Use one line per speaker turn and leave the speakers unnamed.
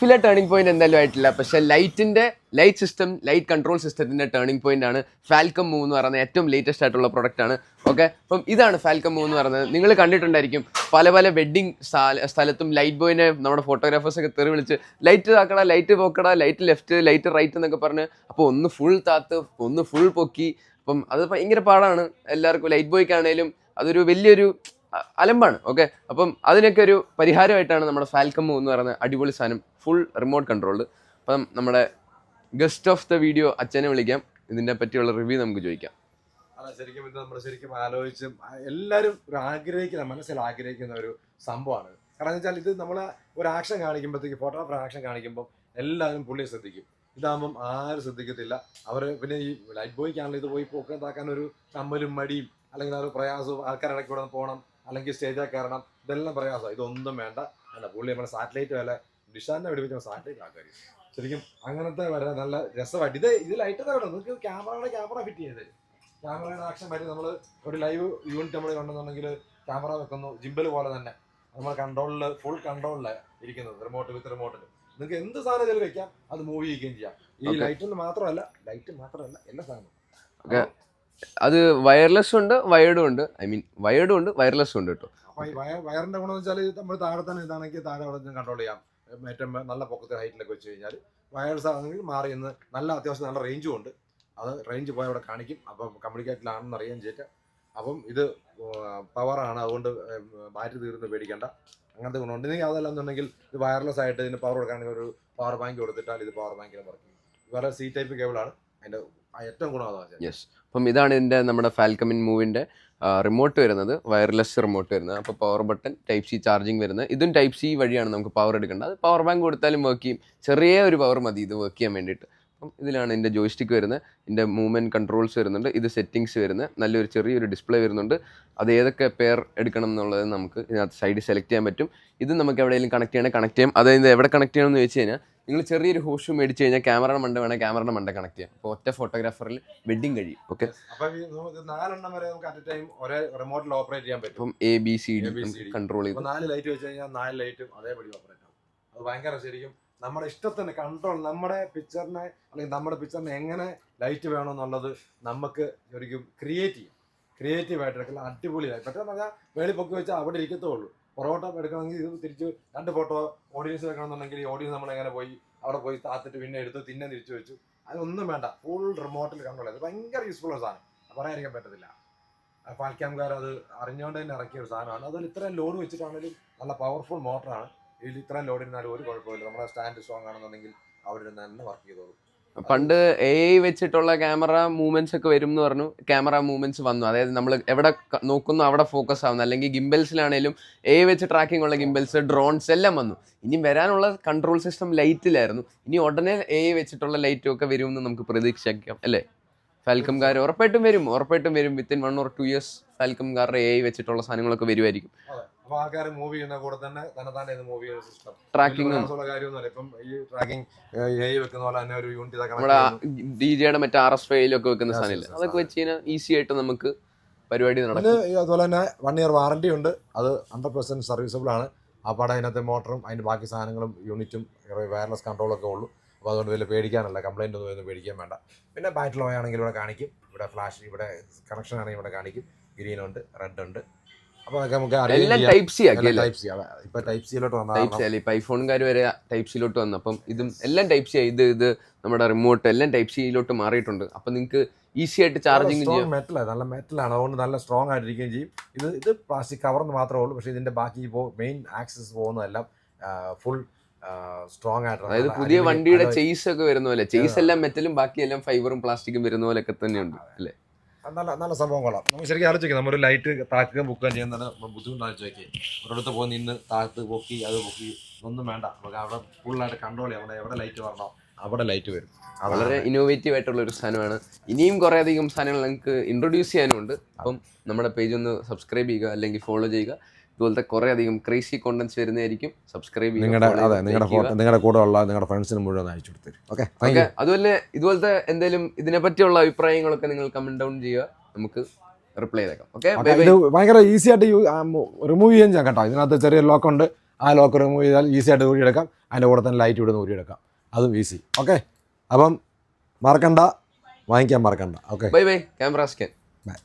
File turning point എന്തായാലും ആയിട്ടില്ല. പക്ഷെ ലൈറ്റ് സിസ്റ്റം, ലൈറ്റ് കൺട്രോൾ സിസ്റ്റത്തിന്റെ ടേണിംഗ് പോയിന്റ് ആണ് ഫാൽക്കൺ മൂവ് എന്ന് പറയുന്ന ഏറ്റവും ലേറ്റസ്റ്റ് ആയിട്ടുള്ള പ്രൊഡക്റ്റ് ആണ്. ഓക്കെ, അപ്പം ഇതാണ് ഫാൽക്കൺ മൂവ് എന്ന് പറയുന്നത്. നിങ്ങൾ കണ്ടിട്ടുണ്ടായിരിക്കും പല വെഡ്ഡിങ് സ്ഥലത്തും ലൈറ്റ് ബോയിനെ നമ്മുടെ ഫോട്ടോഗ്രാഫേഴ്സ് ഒക്കെ തെറി വിളിച്ച് ലൈറ്റ് താക്കട, ലൈറ്റ് പോക്കട, ലൈറ്റ് ലെഫ്റ്റ്, ലൈറ്റ് റൈറ്റ് എന്നൊക്കെ പറഞ്ഞ് അപ്പോൾ ഒന്ന് ഫുൾ താത്ത് ഒന്ന് ഫുൾ പൊക്കി. അപ്പം അത് ഭയങ്കര പാടാണ് എല്ലാവർക്കും. ലൈറ്റ് ബോയ്ക്കാണേലും അതൊരു വലിയൊരു അലമ്പാണ്. ഓക്കെ, അപ്പം അതിനൊക്കെ ഒരു പരിഹാരമായിട്ടാണ് നമ്മുടെ ഫാൽക്കൺ മൂവ് എന്ന് പറയുന്ന അടിപൊളി സാധനം, ഫുൾ റിമോട്ട് കൺട്രോൾഡ്. അപ്പം നമ്മുടെ ഗസ്റ്റ് ഓഫ് ദ വീഡിയോ അച്ഛനെ വിളിക്കാം, ഇതിനെ പറ്റിയുള്ള റിവ്യൂ നമുക്ക് ചോദിക്കാം.
അതെ, ശരിക്കും ഇത് നമ്മൾ ശരിക്കും ആലോചിച്ചും എല്ലാവരും മനസ്സിൽ ആഗ്രഹിക്കുന്ന ഒരു സംഭവമാണ്. കാരണം വെച്ചാൽ ഇത് നമ്മൾ ഒരു ആക്ഷൻ കാണിക്കുമ്പോഴത്തേക്ക്, ഫോട്ടോഗ്രാഫർ ആക്ഷൻ കാണിക്കുമ്പോൾ എല്ലാവരും പുള്ളിയെ ശ്രദ്ധിക്കും. ഇതാകുമ്പം ആരും ശ്രദ്ധിക്കത്തില്ല. അവർ പിന്നെ ഈ ലൈറ്റ് ബോയ്ക്കാണല്ലോ ഇത് പോയി പൊക്കത്താക്കാൻ ഒരു ചമ്മലും മടിയും അല്ലെങ്കിൽ ആ ഒരു പ്രയാസവും, ആൾക്കാരിടയ്ക്ക് കൂടെ പോകണം, അല്ലെങ്കിൽ സ്റ്റേജിൽ കയറണം, ഇതെല്ലാം പ്രയാസമാണ്. ഇതൊന്നും വേണ്ട. അല്ല, പുള്ളി നമ്മുടെ സാറ്റലൈറ്റ് വല്ല ഡിഷാനെ പിടിപ്പിച്ച സാറ്റലൈറ്റ് ആൾക്കാർ ശരിക്കും അങ്ങനത്തെ വരെ നല്ല രസമായിട്ട് ഇത് ലൈറ്റ് തന്നെ വേണം. നിങ്ങൾക്ക് ക്യാമറ ഫിറ്റ് ചെയ്ത് ക്യാമറയുടെ ആക്ഷൻ വരെ നമ്മൾ ഒരു ലൈവ് യൂണിറ്റ് നമ്മൾ കണ്ടെന്നുണ്ടെങ്കിൽ ക്യാമറ വെക്കുന്നു, ജിമ്പിൾ പോലെ തന്നെ നമ്മൾ ഫുൾ കൺട്രോളിൽ ഇരിക്കുന്നത്, വിത്ത് റിമോട്ടിൽ നിങ്ങൾക്ക് എന്ത് സാധനം ഇതിൽ വെക്കാം, അത് മൂവ് ചെയ്യുകയും ചെയ്യാം. ഈ ലൈറ്റ് മാത്രമല്ല എല്ലാ സാധനവും.
അത് വയർലെസ് ഉണ്ട്, വയേർഡും ഉണ്ട്. വയേർഡും ഉണ്ട്, വയർലെസ്സും ഉണ്ട് കേട്ടോ.
അപ്പൊ ഈ വയറിന്റെ ഗുണം എന്ന് വെച്ചാൽ നമ്മൾ താഴെ തന്നെ ഇതാണെങ്കിൽ താഴെ അവിടെ കൺട്രോൾ ചെയ്യാം. ഏറ്റവും നല്ല പൊക്കത്തെ ഹൈറ്റിലൊക്കെ വെച്ച് കഴിഞ്ഞാൽ വയർലെസ് ആണെങ്കിൽ മാറി നിന്ന് നല്ല അത്യാവശ്യം നല്ല റേഞ്ചും ഉണ്ട്. അത് റേഞ്ച് പോയി അവിടെ കാണിക്കും. അപ്പം കമ്മ്യൂണിക്കേറ്റഡിലാണെന്ന് അറിയാൻ ചെയ്തിട്ട്. അപ്പം ഇത് പവറാണ്, അതുകൊണ്ട് ബാറ്ററി തീർന്ന് പേടിക്കേണ്ട, അങ്ങനത്തെ ഗുണമുണ്ട്. ഇല്ലെങ്കിൽ അതല്ല എന്നുണ്ടെങ്കിൽ ഇത് വയർലെസ് ആയിട്ട് ഇതിന് പവർ കൊടുക്കുകയാണെങ്കിൽ ഒരു പവർ ബാങ്ക് കൊടുത്തിട്ടാൽ ഇത് പവർ ബാങ്കിന് വർക്ക് ചെയ്യും. വേറെ സി ടൈപ്പ് കേബിളാണ് അതിൻ്റെ ഏറ്റവും ഗുണം. അതാണ്.
യെസ്, അപ്പം ഇതാണ് ഇതിൻ്റെ നമ്മുടെ ഫാൽക്കൺ മൂവിൻ്റെ റിമോട്ട് വരുന്നത്, വയർലെസ് റിമോട്ട് വരുന്നത്. അപ്പോൾ power button, type C charging വരുന്നത്. ഇതും ടൈപ്പ് സി വഴിയാണ് നമുക്ക് പവർ എടുക്കേണ്ടത്. അത് പവർ ബാങ്ക് കൊടുത്താലും വർക്ക് ചെയ്യും. ചെറിയ ഒരു പവർ മതി ഇത് വർക്ക് ചെയ്യാൻ വേണ്ടിയിട്ട്. അപ്പം ഇതിലാണ് ഇതിൻ്റെ ജോയ്സ്റ്റിക്ക് വരുന്നത്, ഇതിൻ്റെ മൂവ്മെൻറ്റ് കൺട്രോൾസ് വരുന്നുണ്ട്, ഇത് സെറ്റിങ്സ് വരുന്നത്, നല്ലൊരു ചെറിയൊരു ഡിസ്പ്ലേ വരുന്നുണ്ട്. അത് ഏതൊക്കെ പെയർ എടുക്കണം എന്നുള്ളത് നമുക്ക് ഇതിനകത്ത് സൈഡിൽ സെലക്ട് ചെയ്യാൻ പറ്റും. ഇത് നമുക്ക് എവിടെയെങ്കിലും കണക്ട് ചെയ്യാം. അതായത് എവിടെ കണക്ട് ചെയ്യണമെന്ന് ചോദിച്ചു കഴിഞ്ഞാൽ നിങ്ങൾ ചെറിയൊരു ഹോഷ് മേടിച്ച് കഴിഞ്ഞാൽ ക്യാമറയുടെ മണ്ട വേണേൽ ക്യാമറയുടെ മണ്ട കണക്ട് ചെയ്യാം. അപ്പോൾ ഒറ്റ ഫോട്ടോഗ്രാഫറിൽ വെഡിങ് കഴിയും. ഓക്കെ,
നമുക്ക് 4 വരെ നമുക്ക് അറ്റ് എ ടൈം ഒരേ റിമോട്ടിൽ ഓപ്പറേറ്റ് ചെയ്യാൻ പറ്റും.
അപ്പം ABCD കൺട്രോൾ ചെയ്യും.
4 ലൈറ്റ് വെച്ച് കഴിഞ്ഞാൽ 4 ലൈറ്റും അതേപടി ഓപ്പറേറ്റ് ആവും. അത് ഭയങ്കര ശരിക്കും നമ്മുടെ ഇഷ്ടത്തിന് കൺട്രോൾ, നമ്മുടെ പിക്ചറിനെ അല്ലെങ്കിൽ നമ്മുടെ പിക്ചറിന് എങ്ങനെ ലൈറ്റ് വേണമെന്നുള്ളത് നമുക്ക് ശരിക്കും ക്രിയേറ്റീവായിട്ട് എടുക്കില്ല. അടിപൊളിയായി പെട്ടെന്ന് പറഞ്ഞാൽ വേളി പൊക്കി വെച്ചാൽ അവിടെ ഇരിക്കത്തുള്ളൂ. പൊറോട്ട എടുക്കണമെങ്കിൽ ഇത് തിരിച്ച് 2 ഫോട്ടോ ഓഡിയൻസ് വെക്കണമെന്നുണ്ടെങ്കിൽ ഈ ഓഡിയൻസ് നമ്മൾ എങ്ങനെ പോയി അവിടെ പോയി താത്തിട്ട് പിന്നെ എടുത്ത് തിരിച്ചു വെച്ചു. അതൊന്നും വേണ്ട, ഫുൾ റിമോട്ടിൽ കൺട്രോൾ ചെയ്ത് ഭയങ്കര യൂസ്ഫുൾ ഒരു സാധനം, പറയാതിരിക്കാൻ പറ്റത്തില്ല. ഫാൽക്കൺകാർ അത് അറിഞ്ഞുകൊണ്ട് തന്നെ ഇറക്കിയ ഒരു സാധനമാണ്. അതുപോലെ ഇത്രയും ലോഡ് വെച്ചിട്ടാണെങ്കിലും നല്ല പവർഫുൾ മോട്ടറാണ്. ഇതിൽ ഇത്രയും ലോഡ് ഇരുന്നാലും ഒരു കുഴപ്പമില്ല. നമ്മുടെ സ്റ്റാൻഡ് സ്ട്രോങ് ആണെന്നുണ്ടെങ്കിൽ അവിടെ തന്നെ വർക്ക് ചെയ്തോളൂ.
പണ്ട് AI വെച്ചിട്ടുള്ള ക്യാമറ മൂവ്മെന്റ്സ് ഒക്കെ വരും എന്ന് പറഞ്ഞു. ക്യാമറ മൂവ്മെന്റ്സ് വന്നു, അതായത് നമ്മൾ എവിടെ നോക്കുന്നു അവിടെ ഫോക്കസ് ആവുന്നു. അല്ലെങ്കിൽ ഗിംബൽസിലാണേലും AI വെച്ച് ട്രാക്കിംഗ് ഉള്ള ഗിംബൽസ്, ഡ്രോൺസ് എല്ലാം വന്നു. ഇനി വരാനുള്ള കൺട്രോൾ സിസ്റ്റം ലൈറ്റിലായിരുന്നു. ഇനി ഉടനെ AI വെച്ചിട്ടുള്ള ലൈറ്റും ഒക്കെ വരുമെന്ന് നമുക്ക് പ്രതീക്ഷിക്കാം അല്ലേ? ഫാൽക്കൺകാർ ഉറപ്പായിട്ടും വരും. വിത്തിൻ 1 or 2 years ഫാൽക്കൺകാരുടെ AI വെച്ചിട്ടുള്ള സാധനങ്ങളൊക്കെ വരുമായിരിക്കും.
ആൾക്കാർ മൂവ് ചെയ്യുന്ന കൂടെ തന്നെ മൂവ് ചെയ്യുന്ന സിസ്റ്റം
ട്രാക്കിംഗ്
കാര്യമൊന്നുമല്ല. ഇപ്പം ഈ ട്രാക്കിംഗ് വെക്കുന്ന പോലെ തന്നെ ഒരു യൂണിറ്റ്
നമ്മുടെ DJയുടെ മറ്റേ RS ഫയലൊക്കെ വെക്കുന്ന സാധനമില്ല, അതൊക്കെ വെച്ച് കഴിഞ്ഞാൽ ഈസി ആയിട്ട് നമുക്ക് പരിപാടി നടക്കും.
അതുപോലെ തന്നെ 1 year വാറണ്ടി ഉണ്ട്. അത് 100% സർവീസബിൾ ആണ്. അപ്പോൾ അതിനകത്തെ മോട്ടറും അതിൻ്റെ ബാക്കി സാധനങ്ങളും യൂണിറ്റും വയർലെസ് കൺട്രോളൊക്കെ ഉള്ളൂ. അപ്പോൾ അതുകൊണ്ട് വലിയ പേടിക്കാനല്ല, കംപ്ലൈൻറ്റ് ഒന്നും പേടിക്കാൻ വേണ്ട. പിന്നെ ബാറ്ററി ലോ ആണെങ്കിൽ ഇവിടെ കാണിക്കും, ഇവിടെ ഫ്ലാഷ്, ഇവിടെ കണക്ഷൻ ആണെങ്കിൽ ഇവിടെ കാണിക്കും. ഗ്രീൻ ഉണ്ട്, റെഡ് ഉണ്ട്.
ഐഫോണുകാർ വരെ ടൈപ്പ് സിയിലോട്ട് വന്നു. അപ്പം ഇതും എല്ലാം ടൈപ്പ് സി ആയി. ഇത് നമ്മുടെ റിമോട്ട് എല്ലാം ടൈപ്പ് സിയിലോട്ട് മാറിയിട്ടുണ്ട്. അപ്പം നിങ്ങൾക്ക് ഈസി ആയിട്ട് ചാർജിങ് ചെയ്യാം.
നല്ല മെറ്റലാണ്, അതുകൊണ്ട് നല്ല സ്ട്രോങ് ആയിട്ടിരിക്കുകയും ചെയ്യും. ഇത് പ്ലാസ്റ്റിക് കവറിന് മാത്രമേ ഉള്ളൂ. പക്ഷേ ഇതിന്റെ ബാക്കി മെയിൻ ആക്സസ് പോകുന്നതെല്ലാം ഫുൾ സ്ട്രോങ് ആയിട്ട്,
അതായത് പുതിയ വണ്ടിയുടെ ചെയ്സ് ഒക്കെ വരുന്ന പോലെ, ചെയ്സ് എല്ലാം മെറ്റലും ബാക്കിയെല്ലാം ഫൈബറും പ്ലാസ്റ്റിക്കും വരുന്ന പോലെയൊക്കെ തന്നെയുണ്ട് അല്ലേ?
നല്ല സംഭവം കൊള്ളാം. നമുക്ക് ശരിക്കും ആലോചിക്കാം, നമ്മളൊരു ലൈറ്റ് താക്കുകയും പൊക്കുകയും ചെയ്യുന്നതിന് ബുദ്ധിമുട്ട് ആലോചിച്ച് ഒരിടത്ത് പോയി നിന്ന് താഴത്ത് പൊക്കി ഒന്നും വേണ്ട. നമുക്ക് അവിടെ ഫുള്ളായിട്ട് കൺട്രോൾ ചെയ്യാം. എവിടെ ലൈറ്റ് വരണോ അവിടെ ലൈറ്റ് വരും.
വളരെ ഇന്നോവേറ്റീവ് ആയിട്ടുള്ള ഒരു സാധനമാണ്. ഇനിയും കുറേ അധികം സാധനങ്ങൾ നിങ്ങൾക്ക് ഇൻട്രൊഡ്യൂസ് ചെയ്യാനുണ്ട്. അപ്പം നമ്മുടെ പേജ് ഒന്ന് സബ്സ്ക്രൈബ് ചെയ്യുക, അല്ലെങ്കിൽ ഫോളോ ചെയ്യുക. ഇതുപോലത്തെ കുറേ അധികം ക്രേസി കോണ്ടന്റ്സ് വരുന്നതായിരിക്കും. സബ്സ്ക്രൈബ് ചെയ്യുക,
നിങ്ങളുടെ കൂടെ ഉള്ള നിങ്ങളുടെ ഫ്രണ്ട്സിന് മുഴുവൻ അയച്ചു കൊടുത്തരും.
ഓക്കെ, അതുപോലെ ഇതുപോലത്തെ എന്തെങ്കിലും ഇതിനെ പറ്റിയുള്ള അഭിപ്രായങ്ങളൊക്കെ നിങ്ങൾ കമന്റ് ഡൗൺ ചെയ്യുക, നമുക്ക് റിപ്ലൈ ചെയ്തേക്കാം. ഓക്കെ,
ഭയങ്കര ഈസി ആയിട്ട് റിമൂവ് ചെയ്യാൻ കേട്ടോ. ഇതിനകത്ത് ചെറിയ ലോക്ക് ഉണ്ട്, ആ ലോക്ക് റിമൂവ് ചെയ്താൽ ഈസി ആയിട്ട് ഊരിയെടുക്കാം. അതിൻ്റെ കൂടെ തന്നെ ലൈറ്റ് ഇവിടെ നിന്ന് ഊരിയെടുക്കാം, അതും ഈസി. ഓക്കെ, അപ്പം മറക്കണ്ട, വാങ്ങിക്കാൻ മറക്കണ്ട. Okay,
bye bye camera scan.
By.